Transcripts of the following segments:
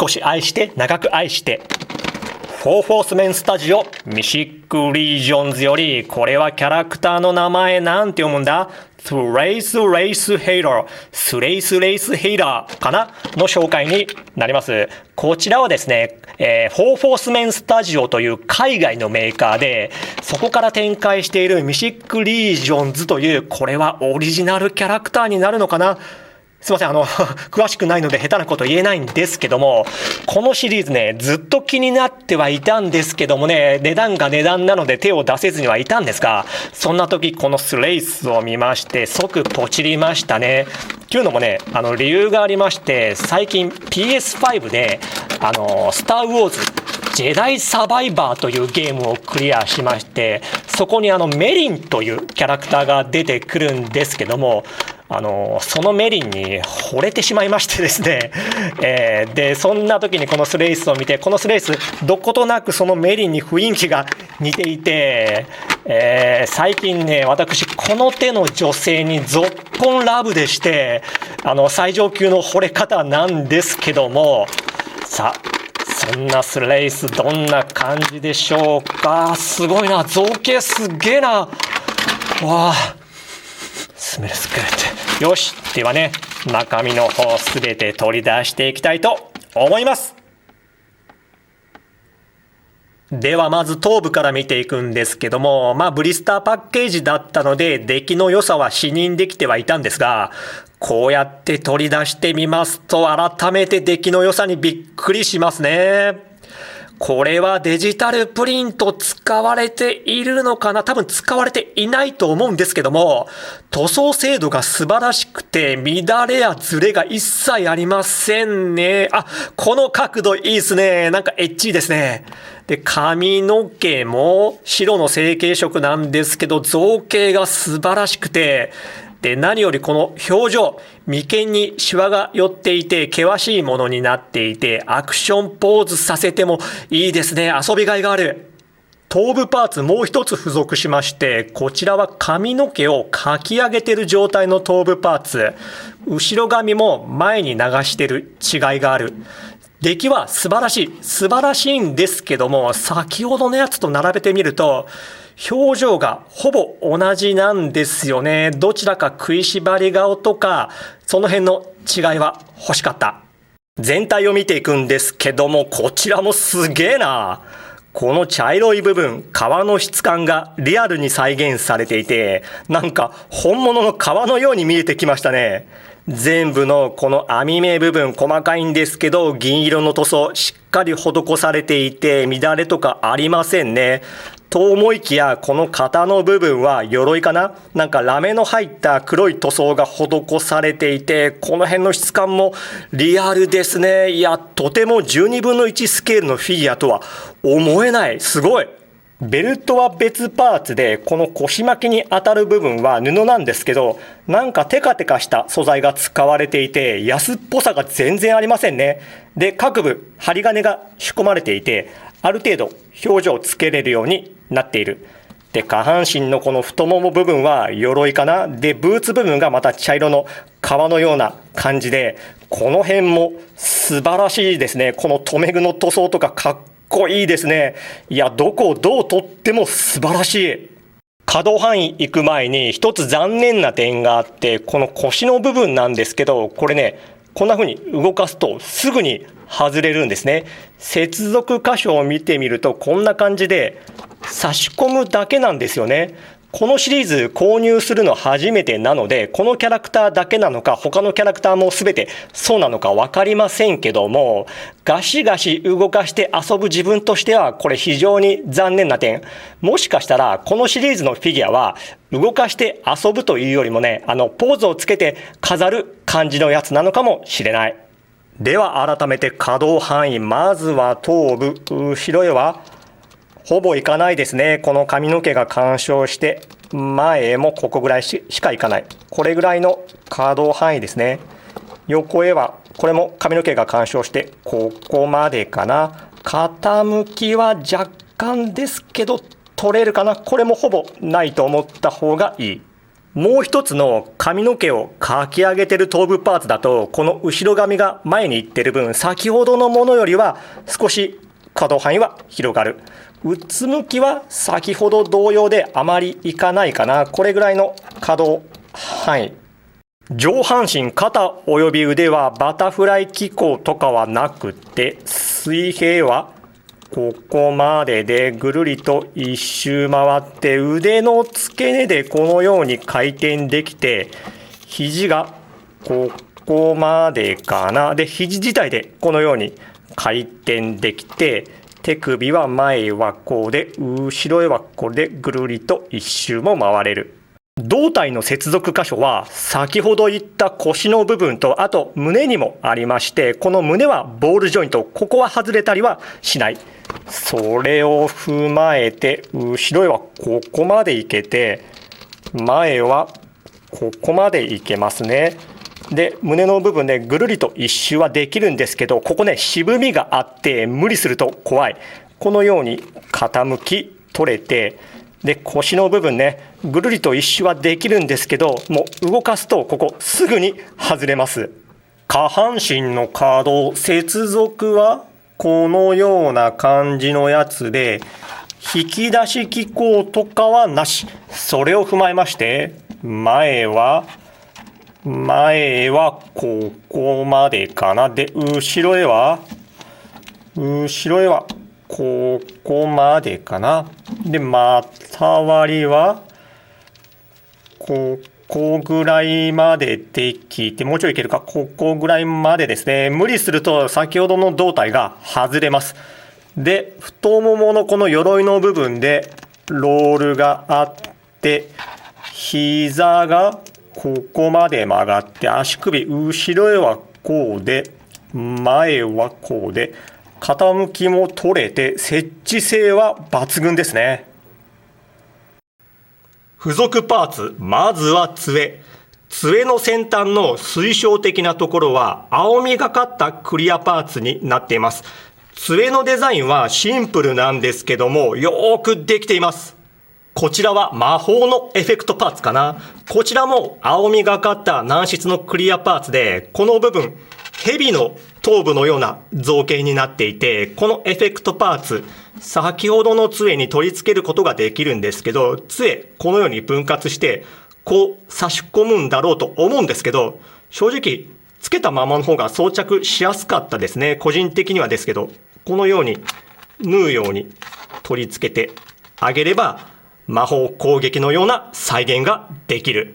少し愛して長く愛して。フォーフォースメンスタジオミシックリージョンズより、これはキャラクターの名前なんて読むんだ？スレイスレイスヘイラー、スレイスレイスヘイラーかなの紹介になります。こちらはですね、フォーフォースメンスタジオという海外のメーカーで、そこから展開しているミシックリージョンズという、これはオリジナルキャラクターになるのかな。すいません、詳しくないので下手なこと言えないんですけども、このシリーズね、ずっと気になってはいたんですけどもね、値段が値段なので手を出せずにはいたんですが、そんな時このスレイスを見まして、即ポチりましたね。というのもね、理由がありまして、最近 PS5 で、スター・ウォーズ、ジェダイサバイバーというゲームをクリアしまして、そこにメリンというキャラクターが出てくるんですけども、そのメリンに惚れてしまいましてですね、でそんな時にこのスレイスを見て、このスレイスどことなくそのメリンに雰囲気が似ていて、最近ね、私この手の女性にぞっこんラブでして、最上級の惚れ方なんですけども、さあそんなスレイスどんな感じでしょうか。すごいな、造形すげえな。わあ、スメルスクレット。よし、ではね、中身の方すべて取り出していきたいと思います。ではまず頭部から見ていくんですけども、ブリスターパッケージだったので出来の良さは視認できてはいたんですが、こうやって取り出してみますと改めて出来の良さにびっくりしますね。これはデジタルプリント使われているのかな？多分使われていないと思うんですけども、塗装精度が素晴らしくて乱れやズレが一切ありませんね。あ、この角度いいですね。なんかエッチいですね。で、髪の毛も白の成型色なんですけど、造形が素晴らしくて、で、何よりこの表情、眉間にシワが寄っていて険しいものになっていて、アクションポーズさせてもいいですね。遊びがいがある。頭部パーツもう一つ付属しまして、こちらは髪の毛をかき上げている状態の頭部パーツ。後ろ髪も前に流している違いがある。出来は素晴らしい。素晴らしいんですけども、先ほどのやつと並べてみると、表情がほぼ同じなんですよね。どちらか食いしばり顔とか、その辺の違いは欲しかった。全体を見ていくんですけども、こちらもすげえな。この茶色い部分、皮の質感がリアルに再現されていて、なんか本物の皮のように見えてきましたね。全部のこの網目部分細かいんですけど、銀色の塗装しっかり施されていて乱れとかありませんね。と思いきや、この型の部分は鎧かな？なんかラメの入った黒い塗装が施されていて、この辺の質感もリアルですね。いや、とても12分の1スケールのフィギュアとは思えない。すごい。ベルトは別パーツで、この腰巻きに当たる部分は布なんですけど、なんかテカテカした素材が使われていて、安っぽさが全然ありませんね。で、各部針金が仕込まれていて、ある程度表情をつけれるようになっている。で、下半身のこの太もも部分は鎧かな。で、ブーツ部分がまた茶色の革のような感じで、この辺も素晴らしいですね。この留め具の塗装とかかっこいいですね。いや、どこをどうとっても素晴らしい。可動範囲行く前に一つ残念な点があって、この腰の部分なんですけど、これね、こんな風に動かすとすぐに外れるんですね。接続箇所を見てみるとこんな感じで差し込むだけなんですよね。このシリーズ購入するの初めてなので、このキャラクターだけなのか他のキャラクターも全てそうなのか分かりませんけども、ガシガシ動かして遊ぶ自分としてはこれ非常に残念な点。もしかしたらこのシリーズのフィギュアは動かして遊ぶというよりもね、ポーズをつけて飾る感じのやつなのかもしれない。では改めて可動範囲、まずは頭部、後ろへはほぼいかないですね。この髪の毛が干渉して前へもここぐらいしかいかない。これぐらいの可動範囲ですね。横へはこれも髪の毛が干渉してここまでかな。傾きは若干ですけど取れるかな。これもほぼないと思った方がいい。もう一つの髪の毛をかき上げてる頭部パーツだと、この後ろ髪が前に行ってる分、先ほどのものよりは少し可動範囲は広がる。うつむきは先ほど同様であまりいかないかな。これぐらいの可動範囲。上半身、肩および腕はバタフライ機構とかはなくて、水平はここまででぐるりと一周回って腕の付け根でこのように回転できて、肘がここまでかな。で、肘自体でこのように回転できて、手首は前はこうで、後ろへはこれでぐるりと一周も回れる。胴体の接続箇所は先ほど言った腰の部分とあと胸にもありまして、この胸はボールジョイント、ここは外れたりはしない。それを踏まえて後ろへはここまで行けて、前はここまで行けますね。で、胸の部分でぐるりと一周はできるんですけど、ここね、渋みがあって無理すると怖い。このように傾き取れて、で、腰の部分ね、ぐるりと一周はできるんですけど、もう動かすとここすぐに外れます。下半身の可動接続はこのような感じのやつで、引き出し機構とかはなし。それを踏まえまして、前はここまでかな。で、後ろへはここまでかな。で、股割りはここぐらいまでできて、もうちょいいけるか、ここぐらいまでですね。無理すると先ほどの胴体が外れます。で、太もものこの鎧の部分でロールがあって、膝がここまで曲がって、足首後ろへはこうで、前はこうで、傾きも取れて接地性は抜群ですね。付属パーツ、まずは杖。杖の先端の水晶的なところは青みがかったクリアパーツになっています。杖のデザインはシンプルなんですけども、よーくできています。こちらは魔法のエフェクトパーツかな。こちらも青みがかった軟質のクリアパーツで、この部分、蛇の頭部のような造形になっていて、このエフェクトパーツ、先ほどの杖に取り付けることができるんですけど、杖、このように分割して、こう差し込むんだろうと思うんですけど、正直、つけたままの方が装着しやすかったですね。個人的にはですけど、このように縫うように取り付けてあげれば、魔法攻撃のような再現ができる。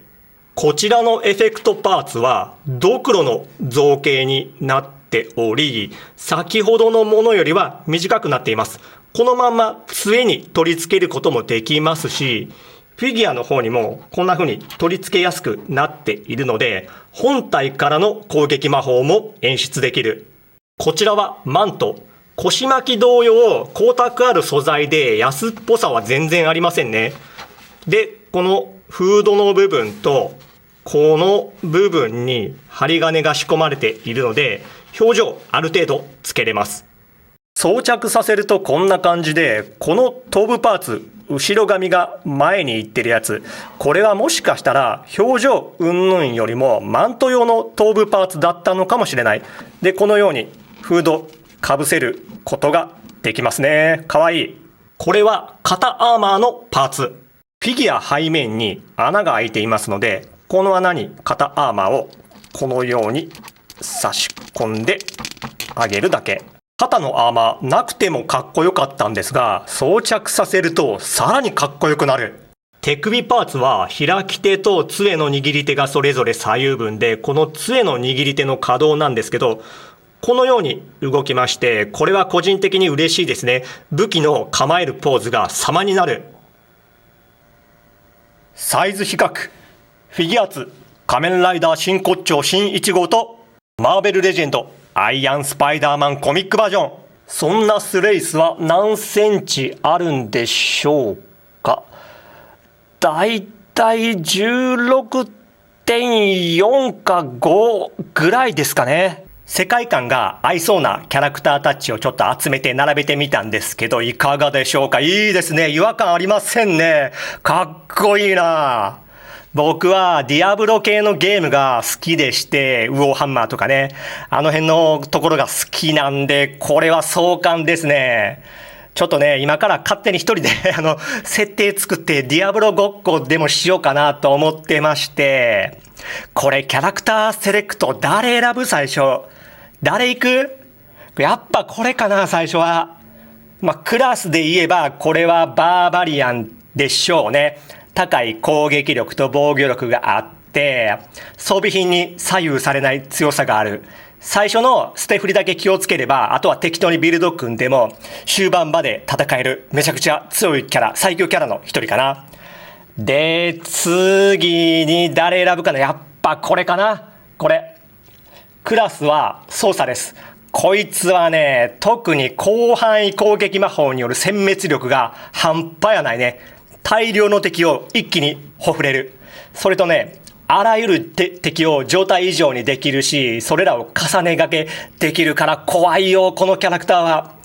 こちらのエフェクトパーツはドクロの造形になっており、先ほどのものよりは短くなっています。このまま杖に取り付けることもできますし、フィギュアの方にもこんな風に取り付けやすくなっているので、本体からの攻撃魔法も演出できる。こちらはマント。腰巻き同様、光沢ある素材で安っぽさは全然ありませんね。で、このフードの部分とこの部分に針金が仕込まれているので、表情ある程度つけれます。装着させるとこんな感じで、この頭部パーツ、後ろ髪が前に行ってるやつ、これはもしかしたら表情云々よりもマント用の頭部パーツだったのかもしれない。で、このようにフードかぶせることができますね。かわいい。これは肩アーマーのパーツ。フィギュア背面に穴が開いていますので、この穴に肩アーマーをこのように差し込んであげるだけ。肩のアーマーなくてもかっこよかったんですが、装着させるとさらにかっこよくなる。手首パーツは開き手と杖の握り手がそれぞれ左右分で、この杖の握り手の可動なんですけど、このように動きまして、これは個人的に嬉しいですね。武器の構えるポーズが様になる。サイズ比較。フィギュアツ仮面ライダー真骨頂新1号とマーベルレジェンドアイアンスパイダーマンコミックバージョン。そんなスレイスは何センチあるんでしょうか。だいたい 16.4 か5ぐらいですかね。世界観が合いそうなキャラクターたちをちょっと集めて並べてみたんですけど、いかがでしょうか。いいですね。違和感ありませんね。かっこいいな。僕はディアブロ系のゲームが好きでして、ウォーハンマーとかね、あの辺のところが好きなんで、これは壮観ですね。ちょっとね、今から勝手に一人で設定作ってディアブロごっこでもしようかなと思ってまして、これキャラクターセレクト誰選ぶ最初？誰行く？やっぱこれかな最初は。クラスで言えばこれはバーバリアンでしょうね。高い攻撃力と防御力があって、装備品に左右されない強さがある。最初の捨て振りだけ気をつければ、あとは適当にビルド組んでも、終盤まで戦える。めちゃくちゃ強いキャラ、最強キャラの一人かな。で、次に誰選ぶかな？やっぱこれかな？これ。クラスは操作です。こいつはね、特に広範囲攻撃魔法による殲滅力が半端やないね。大量の敵を一気にほふれる。それとね、あらゆる敵を状態以上にできるし、それらを重ねがけできるから怖いよ、このキャラクターは。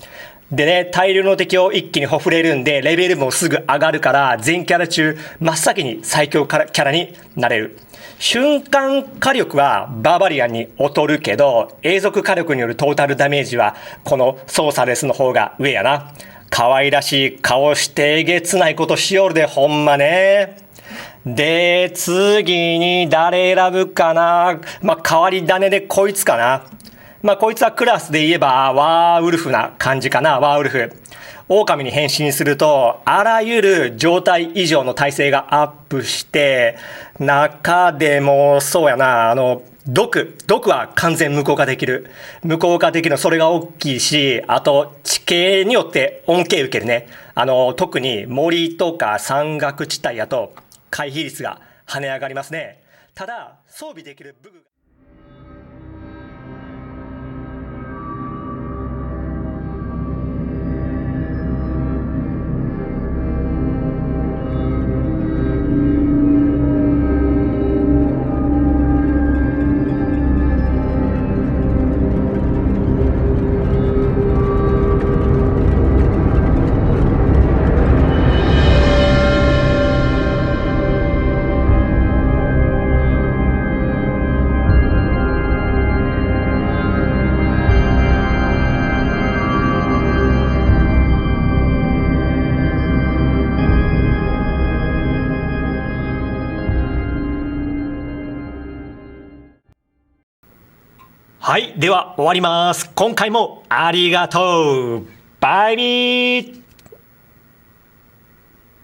でね、大量の敵を一気にほふれるんで、レベルもすぐ上がるから、全キャラ中、真っ先に最強キャラになれる。瞬間火力はバーバリアンに劣るけど、永続火力によるトータルダメージは、このソーサレスの方が上やな。可愛らしい顔してえげつないことしよるで、ほんまね。で、次に誰選ぶかな。変わり種でこいつかな。こいつはクラスで言えばワーウルフな感じかな。ワーウルフ。狼に変身すると、あらゆる状態以上の耐性がアップして、中でもそうやな、毒は完全無効化できる。無効化できるのそれが大きいし、あと地形によって恩恵受けるね。特に森とか山岳地帯やと回避率が跳ね上がりますね。ただ装備できる武具はい、では終わります。今回もありがとう。バイビー。